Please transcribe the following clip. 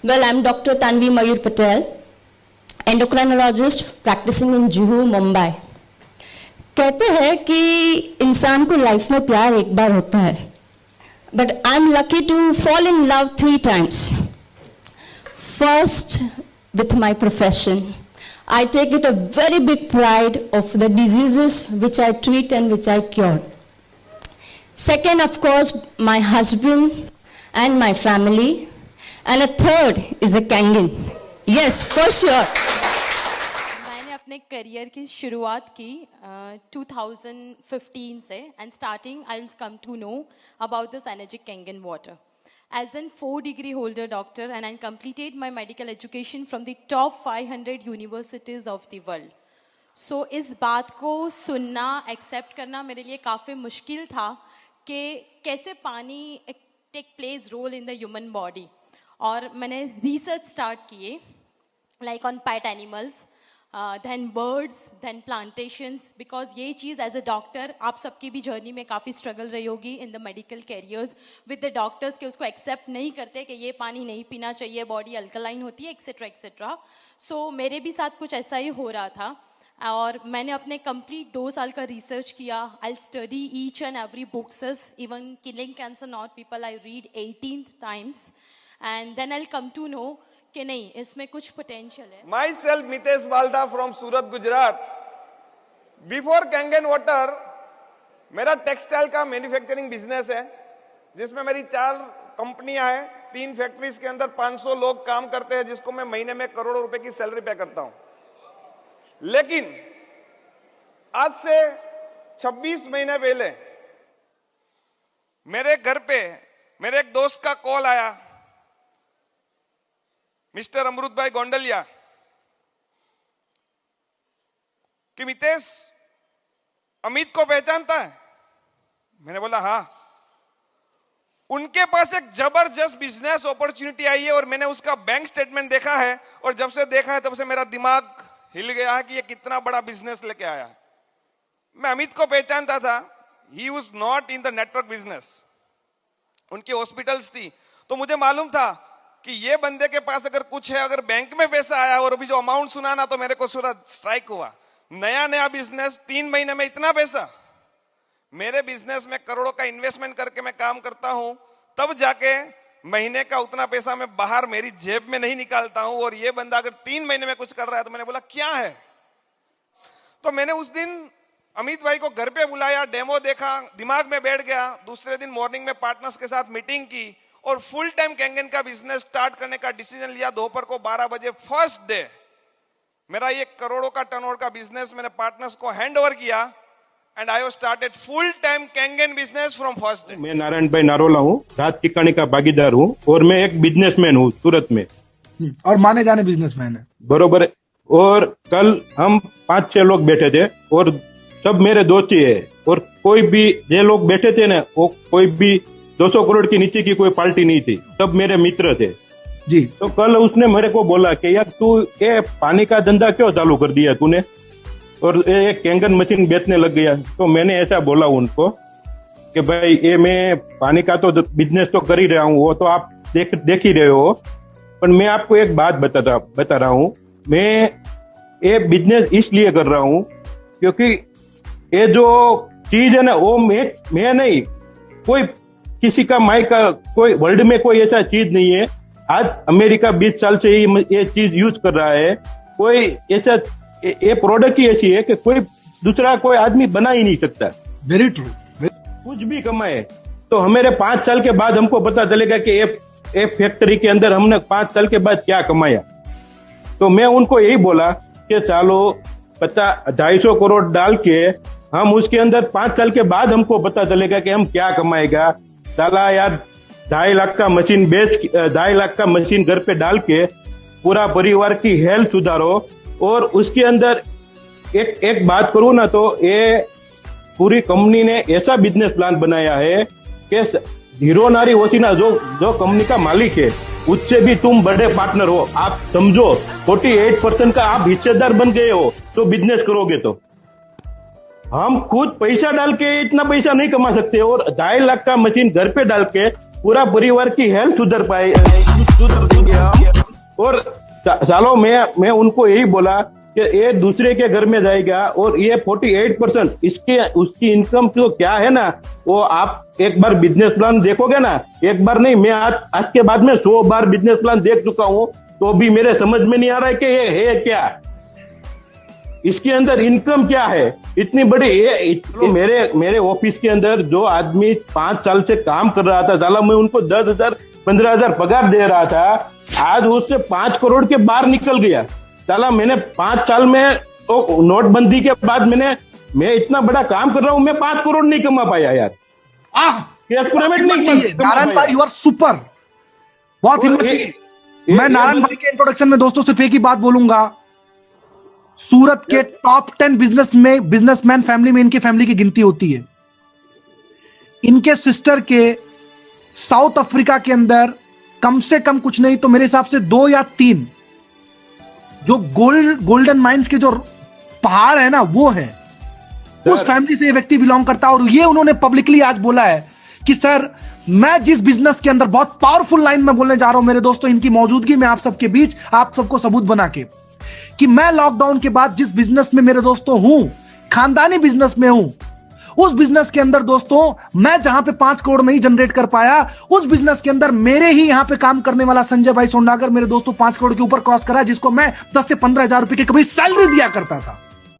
Well, I'm Dr. Tanvi Mayur Patel, endocrinologist practicing in Juhu, Mumbai. कहते हैं कि इंसान को लाइफ में प्यार एक बार होता है, but I'm lucky to fall in love 3 times. First, with my profession. I take it a very big pride of the diseases which I treat and which I cure. Second, of course, my husband and my family. And a third is a Kangen. Yes, for sure. मैंने अपने career की शुरुआत की 2015 से and starting I will come to know about the Synergic Kangen water. As an 4-degree holder doctor and I completed my medical education from the top 500 universities of the world. So इस बात को सुनना, accept करना मेरे लिए काफ़ी मुश्किल था कि कैसे पानी take place role in the human body. और मैंने रिसर्च स्टार्ट किए like on pet animals, then birds, then plantations, because ये चीज़ एज अ डॉक्टर आप सबकी भी जर्नी में काफ़ी स्ट्रगल रही होगी in the medical carriers with the doctors के उसको एक्सेप्ट नहीं करते कि ये पानी नहीं पीना चाहिए, बॉडी अल्कलाइन होती है, एक्सेट्रा एक्सेट्रा. सो मेरे भी साथ कुछ ऐसा ही हो रहा था और मैंने अपने कंप्लीट 2 साल का रिसर्च किया. I study each and every books, even killing cancer not people I read 18 times and then I'll come to know कि नहीं इसमें कुछ पोटेंशियल है. Myself Mitesh Balda from Surat, Gujarat. Before Kangen water, मेरा textile का manufacturing business है जिसमें मेरी 4 कंपनियां हैं, 3 फैक्ट्रीज के अंदर 500 लोग काम करते हैं जिसको मैं महीने में करोड़ों रुपए की सैलरी पे करता हूं. लेकिन आज से 26 महीने पहले मेरे घर पे मेरे एक दोस्त का कॉल आया, मिस्टर अमृत भाई गोंडलिया, कि मितेश अमित को पहचानता है? मैंने बोला हाँ. उनके पास एक जबरदस्त बिजनेस अपॉर्चुनिटी आई है और मैंने उसका बैंक स्टेटमेंट देखा है और जब से देखा है तब से मेरा दिमाग हिल गया है कि ये कितना बड़ा बिजनेस लेके आया है. मैं अमित को पहचानता था. He was not in the network business. उनकी हॉस्पिटल्स थी तो मुझे मालूम था कि ये बंदे के पास अगर कुछ है, अगर बैंक में पैसा आया और अभी जो अमाउंट सुना ना तो मेरे को पूरा स्ट्राइक हुआ. नया बिजनेस, 3 महीने में इतना पैसा. मेरे बिजनेस में करोड़ों का इन्वेस्टमेंट करके मैं काम करता हूं, तब जाके महीने का उतना पैसा मैं बाहर मेरी जेब में नहीं निकालता हूं और ये बंदा अगर 3 महीने में कुछ कर रहा है तो मैंने बोला क्या है. तो मैंने उस दिन अमित भाई को घर पे बुलाया, डेमो देखा, दिमाग में बैठ गया. दूसरे दिन मॉर्निंग में पार्टनर्स के साथ मीटिंग की और फुल टाइम कैंगन का बिजनेस स्टार्ट करने का डिसीजन लिया. दोपहर को 12 बजे फर्स्ट डे मेरा ये करोड़ों का टर्नओवर का बिजनेस मैंने पार्टनर्स को हैंड ओवर किया and I have started full time Kangen business from first day. मैं नारायण भाई नारोला हूँ, राज टिकाणी का भागीदार हूँ और मैं एक बिजनेसमैन हूँ सूरत में और माने जाने बिजनेसमैन है. बरोबर. और कल हम 5-6 लोग बैठे थे और सब मेरे दोस्त ही है और कोई भी ये लोग बैठे थे ना, वो कोई भी 200 करोड़ की नीचे की कोई पार्टी नहीं थी, सब मेरे मित्र थे जी. तो कल उसने मेरे को बोला कि यार तू ये पानी का धंधा क्यों चालू कर दिया तूने और एक कैंगन मशीन बेचने लग गया. तो मैंने ऐसा बोला उनको कि भाई ये मैं पानी का तो बिजनेस तो कर ही रहा हूँ, वो तो आप देख ही रहे हो, पर मैं आपको एक बात बता रहा हूँ. मैं ये बिजनेस इसलिए कर रहा हूँ क्योंकि ये जो चीज है ना वो मैं नहीं, कोई किसी का माई का कोई वर्ल्ड में कोई ऐसा चीज नहीं है. आज अमेरिका 20 साल से ही ये चीज यूज कर रहा है. कोई ऐसा ये प्रोडक्ट ही ऐसी है कि कोई दूसरा कोई आदमी बना ही नहीं सकता. Very true. कुछ भी कमाए तो हमारे 5 साल के बाद हमको पता चलेगा कि ये फैक्ट्री के अंदर हमने 5 साल के बाद क्या कमाया. तो मैं उनको यही बोला कि चलो 250 करोड़ डाल के हम उसके अंदर 5 साल के बाद हमको पता चलेगा कि हम क्या कमाएगा. चला यार 2.5 लाख का मशीन 2.5 लाख का मशीन घर पे डाल के पूरा परिवार की हेल्थ सुधारो. और उसके अंदर एक बात करूं ना तो ये पूरी कंपनी ने ऐसा बिजनेस प्लान बनाया है कि हीरो नारी वसीना जो कंपनी का मालिक है उससे भी तुम बड़े पार्टनर हो. आप समझो 48% का आप हिस्सेदार बन गए हो तो बिजनेस करोगे तो. हम खुद पैसा डाल के इतना पैसा नहीं कमा सकते और 2.5 लाख का मशीन घर पे डाल के पूरा परिवार की हेल्थ सुधर पाए. और सालों मैं उनको यही बोला कि ये दूसरे के घर में जाएगा और ये 48% इसके उसकी इनकम तो क्या है ना, वो आप एक बार बिजनेस प्लान देखोगे ना, एक बार नहीं, मैं आज के बाद में 100 बार बिजनेस प्लान देख चुका हूं, तो भी मेरे समझ में नहीं आ रहा है कि ये है क्या, इसके अंदर इनकम क्या है इतनी बड़ी। मेरे ऑफिस के अंदर जो आदमी 5 साल से काम कर रहा था, साला मैं उनको 10,000 15,000 पगार दे रहा था, आज उससे 5 करोड़ के बाहर निकल गया। साला मैंने 5 साल में तो नोटबंदी के बाद मैं इतना बड़ा काम कर रहा हूं, मैं 5 करोड़ नहीं कमा पाया यार। नारायण भाई, यू आर सुपर, बहुत हिम्मत चाहिए। मैं नारायण भाई के इंट्रोडक्शन में दोस्तों सिर्फ एक ही बात बोलूंगा, सूरत के टॉप 10 बिजनेसमैन फैमिली में इनकी फैमिली की गिनती होती है। इनके सिस्टर के साउथ अफ्रीका के अंदर कम से कम कुछ नहीं तो मेरे हिसाब से 2 या 3 जो गोल्डन माइंस के जो पहाड़ है ना, वो है, उस फैमिली से ये व्यक्ति बिलोंग करता है। और ये उन्होंने पब्लिकली आज बोला है कि सर, मैं जिस बिजनेस के अंदर, बहुत पावरफुल लाइन में बोलने जा रहा हूं मेरे दोस्तों, इनकी मौजूदगी में आप सबके बीच, आप सबको सबूत बना के, कि मैं लॉकडाउन के बाद जिस बिजनेस में मेरे दोस्तों हूं, खानदानी बिजनेस में हूं, उस बिजनेस के अंदर दोस्तों मैं जहां पे 5 करोड़ नहीं जनरेट कर पाया, उस बिजनेस के अंदर मेरे ही यहां पे काम करने वाला संजय भाई सोंडागर मेरे दोस्तों 5 करोड़ के ऊपर क्रॉस करा, जिसको मैं 10 से 15 हजार रुपए की कभी सैलरी दिया करता था।